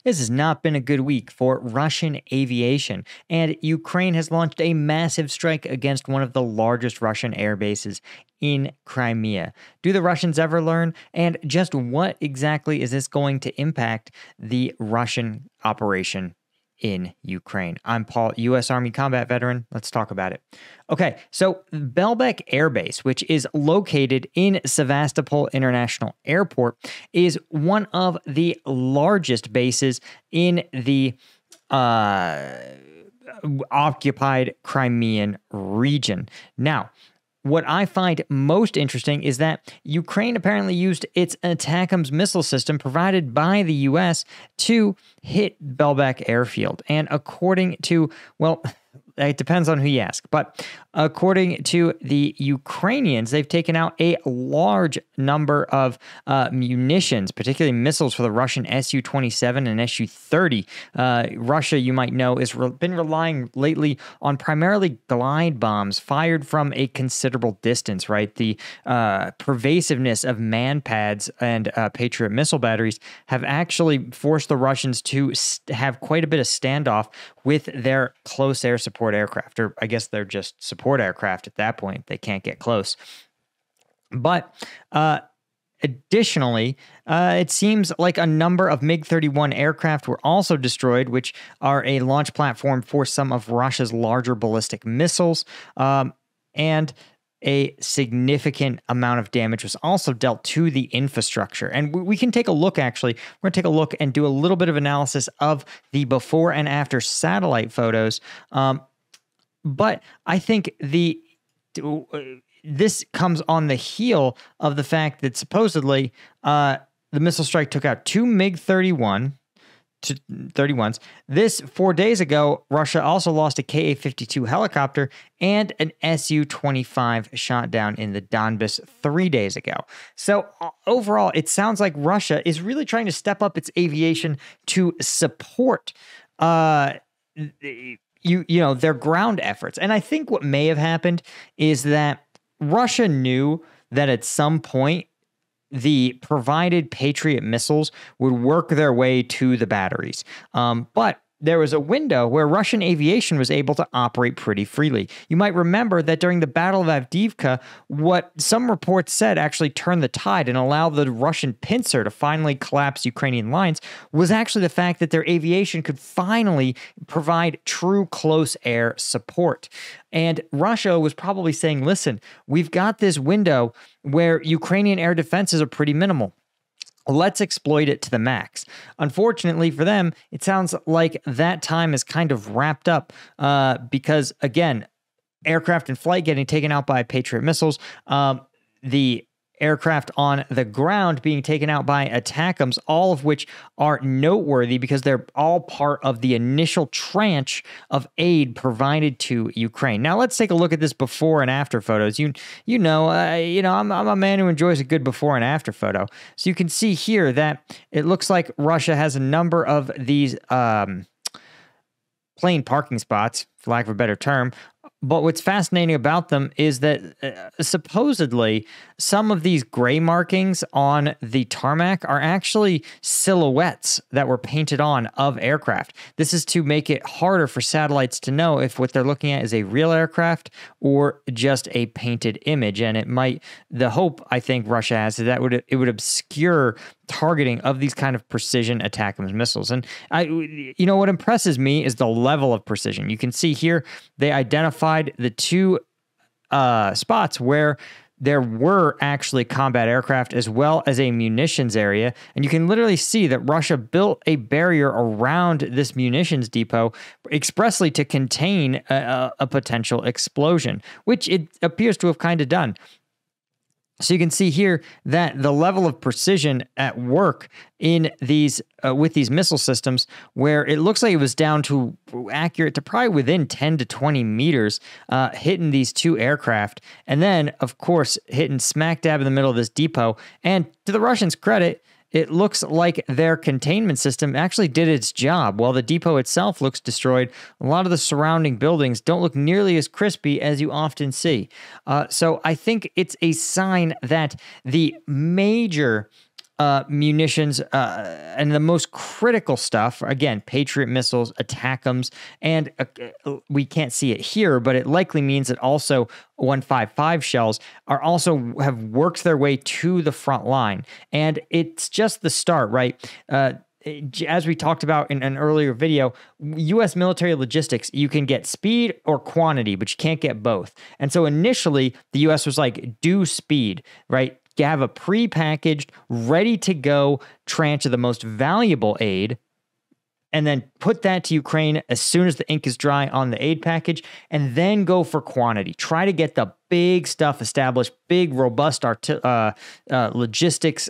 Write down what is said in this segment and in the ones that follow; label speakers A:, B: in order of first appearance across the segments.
A: This has not been a good week for Russian aviation, and Ukraine has launched a massive strike against one of the largest Russian air bases in Crimea. Do the Russians ever learn? And just what exactly is this going to impact the Russian operation in Ukraine? I'm Paul, U.S. Army combat veteran. Let's talk about it. Okay, so Belbek Air Base, which is located in Sevastopol International Airport, is one of the largest bases in the occupied Crimean region. Now, what I find most interesting is that Ukraine apparently used its ATACMS missile system provided by the U.S. to hit Belbek Airfield. And according to, well, it depends on who you ask, but according to the Ukrainians, they've taken out a large number of munitions, particularly missiles for the Russian Su-27 and Su-30. Russia, you might know, has been relying lately on primarily glide bombs fired from a considerable distance, right? The pervasiveness of man-pads and Patriot missile batteries have actually forced the Russians to have quite a bit of standoff with their close air support aircraft, or I guess they're just support aircraft at that point. They can't get close. But additionally, it seems like a number of MiG-31 aircraft were also destroyed, which are a launch platform for some of Russia's larger ballistic missiles. And a significant amount of damage was also dealt to the infrastructure. And we can take a look, actually. We're going to take a look and do a little bit of analysis of the before and after satellite photos. But I think this comes on the heel of the fact that supposedly the missile strike took out two MiG-31 to 31s. This 4 days ago, Russia also lost a Ka-52 helicopter and an Su-25 shot down in the Donbas 3 days ago. So overall, it sounds like Russia is really trying to step up its aviation to support their ground efforts. And I think what may have happened is that Russia knew that at some point the provided Patriot missiles would work their way to the batteries. But there was a window where Russian aviation was able to operate pretty freely. You might remember that during the Battle of Avdiivka, what some reports said actually turned the tide and allowed the Russian pincer to finally collapse Ukrainian lines was actually the fact that their aviation could finally provide true close air support. And Russia was probably saying, listen, we've got this window where Ukrainian air defenses are pretty minimal. Let's exploit it to the max. Unfortunately for them, it sounds like that time is kind of wrapped up because, again, aircraft in flight getting taken out by Patriot missiles, the aircraft on the ground being taken out by ATACMS, all of which are noteworthy because they're all part of the initial tranche of aid provided to Ukraine. Now let's take a look at this before and after photos. I'm a man who enjoys a good before and after photo. So you can see here that it looks like Russia has a number of these plane parking spots, for lack of a better term. But what's fascinating about them is that supposedly some of these gray markings on the tarmac are actually silhouettes that were painted on of aircraft. This is to make it harder for satellites to know if what they're looking at is a real aircraft or just a painted image. And the hope I think Russia has is that it would obscure targeting of these kind of precision ATACMS missiles. And what impresses me is the level of precision. You can see here they identified the two spots where there were actually combat aircraft as well as a munitions area. And you can literally see that Russia built a barrier around this munitions depot expressly to contain a potential explosion, which it appears to have kind of done. So you can see here that the level of precision at work in these with these missile systems, where it looks like it was down to accurate to probably within 10 to 20 meters, hitting these two aircraft, and then of course hitting smack dab in the middle of this depot. And to the Russians' credit, it looks like their containment system actually did its job. While the depot itself looks destroyed, a lot of the surrounding buildings don't look nearly as crispy as you often see. So I think it's a sign that the major munitions, and the most critical stuff, again, Patriot missiles, ATACMS, and we can't see it here, but it likely means that also 155 shells are also have worked their way to the front line. And it's just the start, right? As we talked about in an earlier video, U.S. military logistics, you can get speed or quantity, but you can't get both. And so initially, the U.S. was like, do speed, right? You have a pre-packaged, ready-to-go tranche of the most valuable aid, and then put that to Ukraine as soon as the ink is dry on the aid package, and then go for quantity. Try to get the big stuff established, big, robust logistics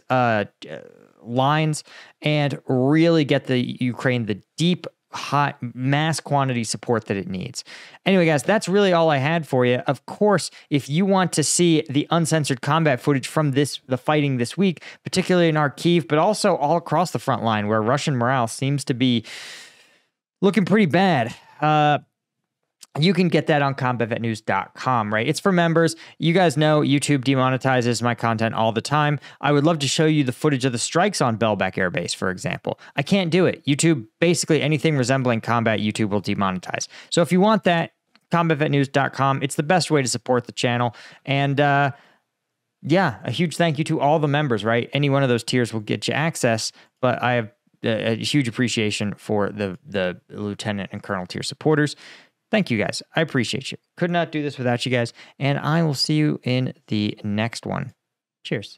A: lines, and really get the Ukraine the deep, hot, mass quantity support that it needs. Anyway, guys, that's really all I had for you. Of course, if you want to see the uncensored combat footage from the fighting this week, particularly in Kharkiv, but also all across the front line where Russian morale seems to be looking pretty bad, you can get that on combatvetnews.com, right? It's for members. You guys know YouTube demonetizes my content all the time. I would love to show you the footage of the strikes on Belbek Air Base, for example. I can't do it. YouTube, basically anything resembling combat, YouTube will demonetize. So if you want that, combatvetnews.com. It's the best way to support the channel. And yeah, a huge thank you to all the members, right? Any one of those tiers will get you access, but I have a huge appreciation for the lieutenant and colonel tier supporters. Thank you, guys. I appreciate you. Could not do this without you guys. And I will see you in the next one. Cheers.